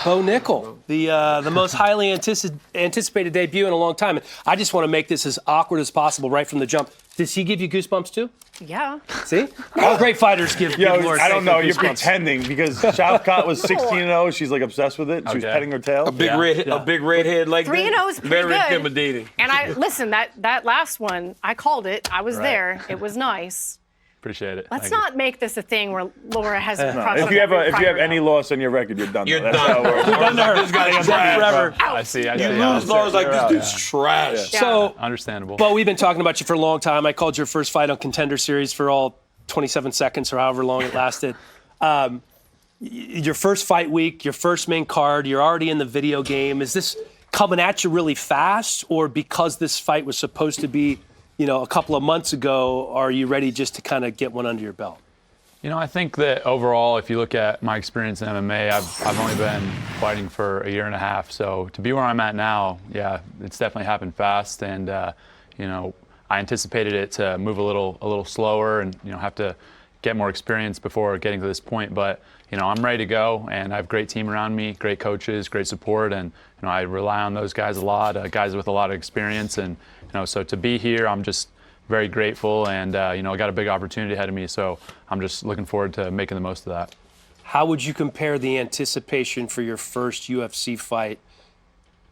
Bo Nickal, the most highly anticipated debut in a long time. I just want to make this as awkward as possible right from the jump. Does he give you goosebumps too? Yeah. See? All great fighters give more. I don't know. You're goosebumps. pretending because Shavkat was 16-0. She's like obsessed with it. She was petting her tail. A big redhead like 3-0 is pretty very good. intimidating. And listen, that last one, I called it. I was there. It was nice. Appreciate it. Let's not make this a thing where Laura has to cross. If you have any loss on your record, you're done. You're That's how it done. works. You're done to her. This guy's forever. I see. You lose, Laura's like, this dude's trash. Yeah. So, Understandable. Bo, we've been talking about you for a long time. I called your first fight on Contender Series for all 27 seconds or however long it lasted. Your first fight week, your first main card, you're already in the video game. Is this coming at you really fast, or because this fight was supposed to be, a couple of months ago, are you ready just to kind of get one under your belt? I think that overall, if you look at my experience in MMA, I've only been fighting for a year and a half. So to be where I'm at now, yeah, it's definitely happened fast. And, I anticipated it to move a little slower and, have to get more experience before getting to this point. But, I'm ready to go, and I have a great team around me, great coaches, great support. And, I rely on those guys a lot, guys with a lot of experience. And, so to be here, I'm just very grateful, and I got a big opportunity ahead of me, so I'm just looking forward to making the most of that. How would you compare the anticipation for your first UFC fight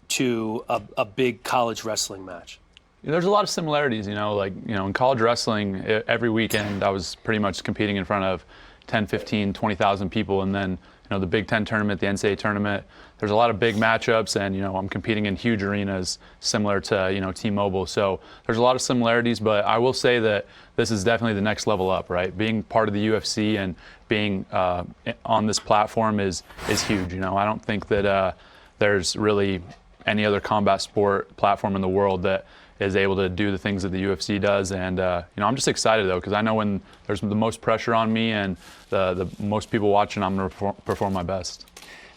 to a big college wrestling match? There's a lot of similarities, in college wrestling, every weekend I was pretty much competing in front of 10, 15, 20,000 people, and then the Big Ten tournament, the NCAA tournament. There's a lot of big matchups, and I'm competing in huge arenas similar to T-Mobile. So there's a lot of similarities, but I will say that this is definitely the next level up, right? Being part of the UFC and being on this platform is huge. I don't think that there's really any other combat sport platform in the world that is able to do the things that the UFC does. And I'm just excited though, because I know when there's the most pressure on me and the most people watching, I'm going to perform my best.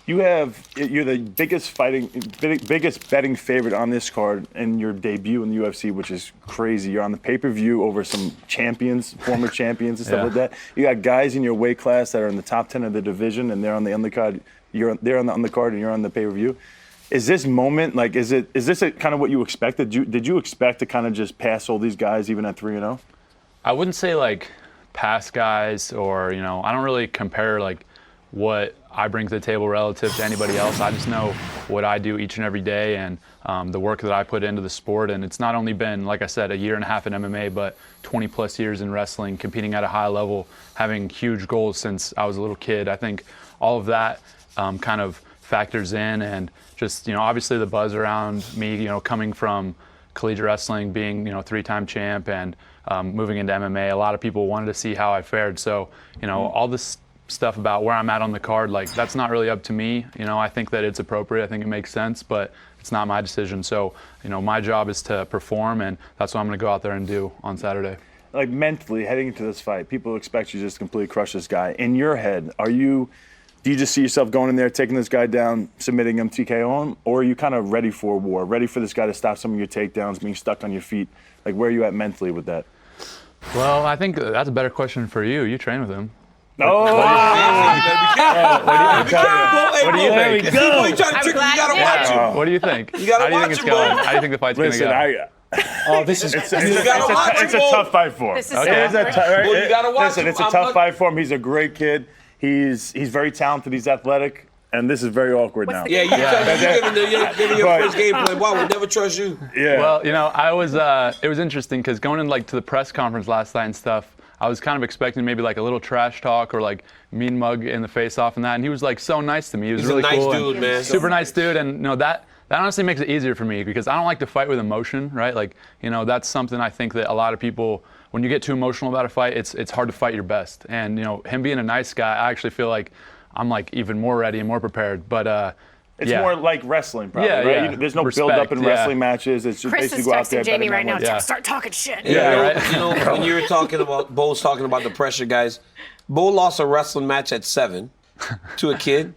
You're the biggest betting favorite on this card in your debut in the UFC, which is crazy. You're on the pay-per-view over some champions, former champions and stuff like that. You got guys in your weight class that are in the top 10 of the division, and they're on the undercard. They're on the undercard, and you're on the pay-per-view. Is this moment is this kind of what you expected? Did you expect to kind of just pass all these guys even at 3-0? I wouldn't say pass guys, or I don't really compare what I bring to the table relative to anybody else. I just know what I do each and every day, and the work that I put into the sport. And it's not only been, like I said, a year and a half in MMA, but 20 plus years in wrestling, competing at a high level, having huge goals since I was a little kid. I think all of that kind of factors in, and just obviously the buzz around me, coming from collegiate wrestling, being 3-time champ, and moving into MMA, a lot of people wanted to see how I fared. So all this stuff about where I'm at on the card, that's not really up to me. I think that it's appropriate. I think it makes sense, but it's not my decision. So my job is to perform, and that's what I'm going to go out there and do on Saturday. Mentally heading into this fight, people expect you to just completely crush this guy. In your head, do you just see yourself going in there, taking this guy down, submitting him, TKO him, or are you kind of ready for war, ready for this guy to stop some of your takedowns, being stuck on your feet? Where are you at mentally with that? Well, I think that's a better question for you. You train with him. Oh! What do you think? You trying to trick me? You gotta watch him. What do you think? You gotta How do you watch think it's him, going? bro. How do you think the fight's going to go? This is It's a tough fight for him. This is Well, you gotta watch him. It's a tough fight for him. He's a great kid. He's very talented. He's athletic. And this is very awkward now. Yeah, you giving your first game plan. Well, I would never trust you. Yeah. Well, it was interesting because going in to the press conference last night and stuff, I was kind of expecting maybe a little trash talk or mean mug in the face off and that. And he was so nice to me. He was really cool. He's a nice dude, man. Super nice dude. And that honestly makes it easier for me because I don't like to fight with emotion, right? That's something I think that a lot of people, when you get too emotional about a fight, it's hard to fight your best. And him being a nice guy, I actually feel like I'm even more ready and more prepared. But it's more like wrestling, probably, right? Yeah. There's no Respect, build-up in wrestling matches. It's just Chris basically is go out there. texting Jamie right now. Yeah. Start talking shit. When you were talking about Bo's talking about the pressure, guys. Bo lost a wrestling match at 7. to a kid.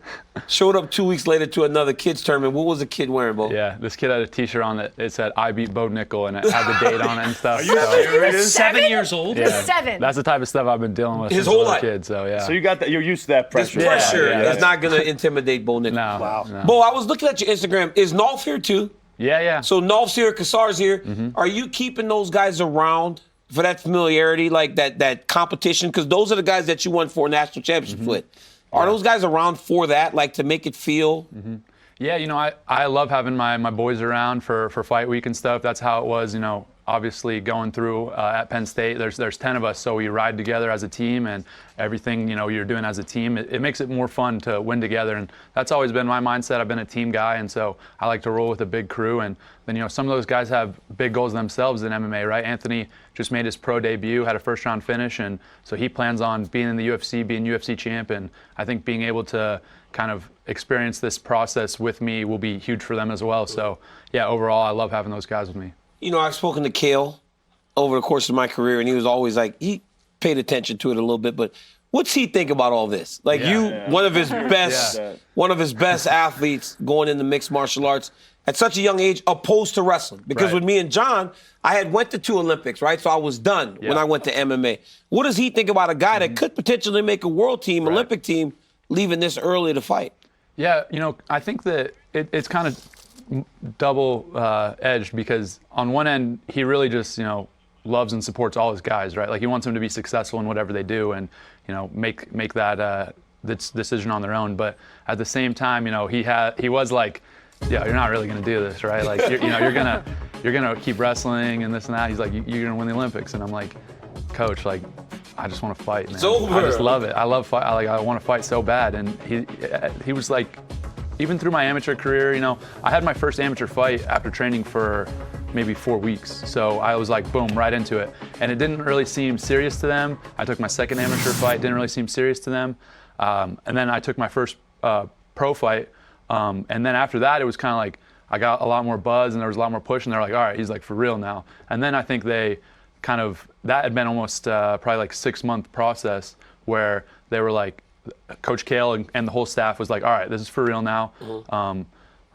Showed up 2 weeks later to another kids tournament. What was the kid wearing, Bo? Yeah, this kid had a T-shirt on that it said "I beat Bo Nickal" and it had the date on it and stuff. Are you serious? 7 years old. Yeah, 7. That's the type of stuff I've been dealing with His since a whole little life. kid. So yeah. So you got that. You're used to that This pressure. pressure yeah. is not going to intimidate Bo Nickal. No. Wow. No. Bo, I was looking at your Instagram. Is Nolf here too? Yeah. So Nolf's here, Kassar's here. Are you keeping those guys around for that familiarity, like that competition? Because those are the guys that you won 4 national championships with. Are those guys around for that, like to make it feel? Yeah, I love having my boys around for fight week and stuff. That's how it was, obviously going through at Penn State. There's 10 of us, so we ride together as a team, and everything, you're doing as a team, it makes it more fun to win together. And that's always been my mindset. I've been a team guy, and so I like to roll with a big crew. And then, some of those guys have big goals themselves in MMA, right? Anthony just made his pro debut, had a first-round finish, and so he plans on being in the UFC, being UFC champ. And I think being able to kind of experience this process with me will be huge for them as well. So, yeah, overall, I love having those guys with me. I've spoken to Kale over the course of my career, and he was always like, he paid attention to it a little bit, but what's he think about all this? Like one of his best athletes going into mixed martial arts at such a young age, opposed to wrestling. Because Right. with me and John, I had went to 2 Olympics, right? So I was done when I went to MMA. What does he think about a guy that could potentially make a world team, Olympic team, leaving this early to fight? Yeah, I think that it's kind of double-edged because on one end, he really just, loves and supports all his guys, right? Like he wants them to be successful in whatever they do and, make that decision on their own. But at the same time, he was like, yeah, you're not really going to do this, right? Like, you're gonna keep wrestling and this and that. He's like, you're going to win the Olympics. And I'm like, Coach, like, I just want to fight, man. It's over. I just love it. I love fight. I want to fight so bad. And he was like, even through my amateur career, I had my first amateur fight after training for maybe 4 weeks. So I was like, boom, right into it. And it didn't really seem serious to them. I took my second amateur fight, didn't really seem serious to them. And then I took my first pro fight. And then after that, it was kind of like, I got a lot more buzz and there was a lot more push and they're like, all right, he's like for real now. And then I think they that had been almost probably like 6-month process where they were like, Coach Kale and the whole staff was like, all right, this is for real now.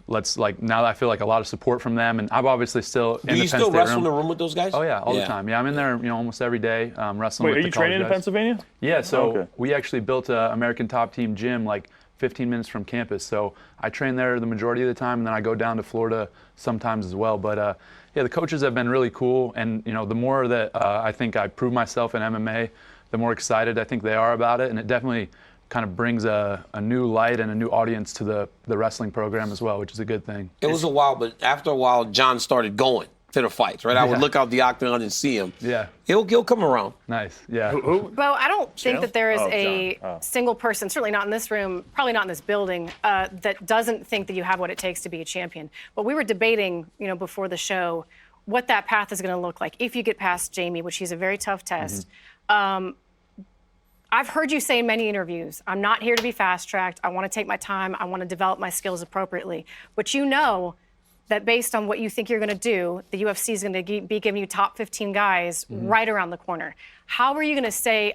Let's now that I feel like a lot of support from them, and I'm obviously still in the Penn State room. Do you still wrestle in the room with those guys? Oh yeah, all the time. Yeah, I'm in there, almost every day wrestling. Wait, with are you the college training in guys. Pennsylvania? Yeah, so Okay. we actually built an American Top Team gym like 15 minutes from campus. So I train there the majority of the time, and then I go down to Florida sometimes as well. But yeah, the coaches have been really cool, and the more that I think I prove myself in MMA, the more excited I think they are about it, and it definitely kind of brings a new light and a new audience to the wrestling program as well, which is a good thing. It was a while, but after a while, John started going to the fights, right? I would look out the octagon and see him. Yeah. He'll come around. Nice. Yeah. Bo, I don't think that there is Oh, a John. Oh. single person, certainly not in this room, probably not in this building, that doesn't think that you have what it takes to be a champion. But we were debating, before the show, what that path is going to look like if you get past Jamie, which he's a very tough test. I've heard you say in many interviews, I'm not here to be fast-tracked. I want to take my time. I want to develop my skills appropriately. But you know that based on what you think you're going to do, the UFC is going to be giving you top 15 guys right around the corner. How are you going to say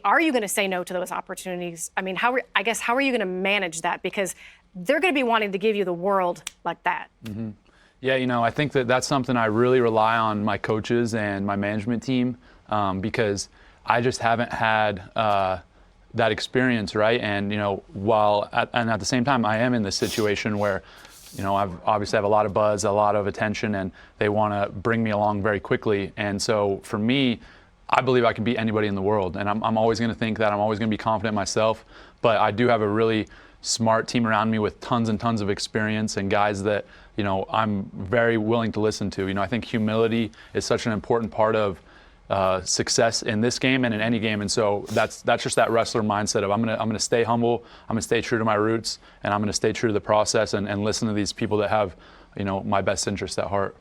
no to those opportunities? I mean, how are you going to manage that? Because they're going to be wanting to give you the world like that. Yeah, I think that's something I really rely on my coaches and my management team because I just haven't had that experience, right? And at the same time, I am in this situation where, I've obviously have a lot of buzz, a lot of attention, and they want to bring me along very quickly. And so for me, I believe I can beat anybody in the world, and I'm always going to think that. I'm always going to be confident in myself. But I do have a really smart team around me with tons and tons of experience and guys that I'm very willing to listen to. I think humility is such an important part of success in this game and in any game, and so that's just that wrestler mindset of I'm gonna stay humble, I'm gonna stay true to my roots, and I'm gonna stay true to the process and listen to these people that have my best interest at heart.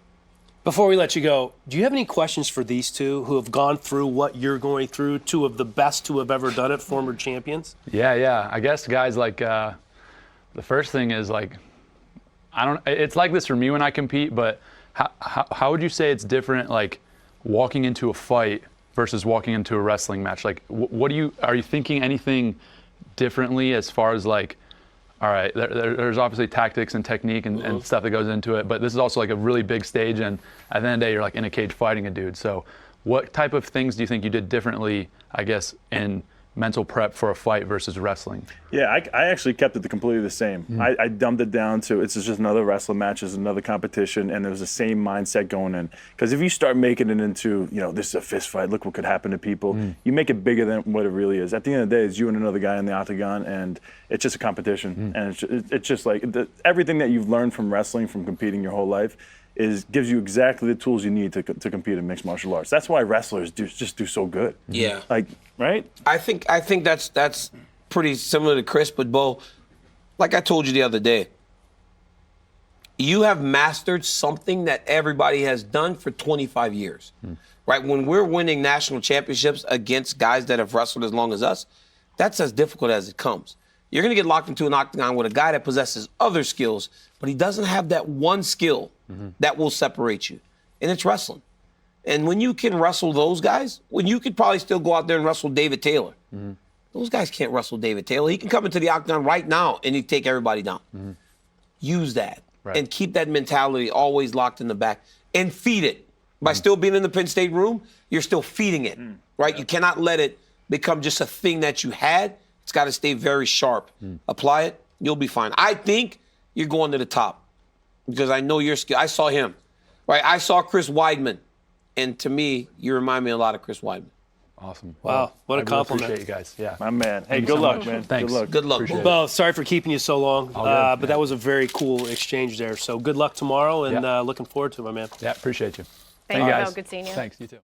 Before we let you go, do you have any questions for these two who have gone through what you're going through, two of the best who have ever done it, former champions? Yeah. I guess guys, like the first thing is like it's like this for me when I compete, but how would you say it's different, like walking into a fight versus walking into a wrestling match? Like, are you thinking anything differently as far as like all right, there's obviously tactics and technique and stuff that goes into it, but this is also like a really big stage, and at the end of the day, you're like in a cage fighting a dude. So what type of things do you think you did differently, I guess, in mental prep for a fight versus wrestling? Yeah, I actually kept it completely the same. I dumbed it down to it's just another wrestling match, it's another competition, and there was the same mindset going in. Because if you start making it into, this is a fist fight, look what could happen to people, you make it bigger than what it really is. At the end of the day, it's you and another guy in the Octagon, and it's just a competition. And it's just like everything that you've learned from wrestling, from competing your whole life, gives you exactly the tools you need to compete in mixed martial arts. That's why wrestlers just do so good. Yeah. Right? I think that's pretty similar to Chris, but Bo, like I told you the other day, you have mastered something that everybody has done for 25 years. Right? When we're winning national championships against guys that have wrestled as long as us, that's as difficult as it comes. You're going to get locked into an octagon with a guy that possesses other skills, but he doesn't have that one skill that will separate you, and it's wrestling. And when you can wrestle those guys, when you could probably still go out there and wrestle David Taylor, those guys can't wrestle David Taylor. He can come into the octagon right now and he'd take everybody down. Use that and keep that mentality always locked in the back and feed it. By still being in the Penn State room, you're still feeding it, right? You cannot let it become just a thing that you had. It's got to stay very sharp. Apply it, you'll be fine. I think you're going to the top because I know your skill. I saw him, right? I saw Chris Weidman, and to me, you remind me a lot of Chris Weidman. Awesome. Wow, what a compliment. Appreciate you guys. Yeah. My man. Hey, Thank you good so luck, much. man. Thanks. Good luck, Appreciate Bo. Bo, sorry for keeping you so long, good, but that was a very cool exchange there. So good luck tomorrow, and looking forward to it, my man. Yeah, appreciate you. Thank you, guys. Bo. Good seeing you. Thanks, you too.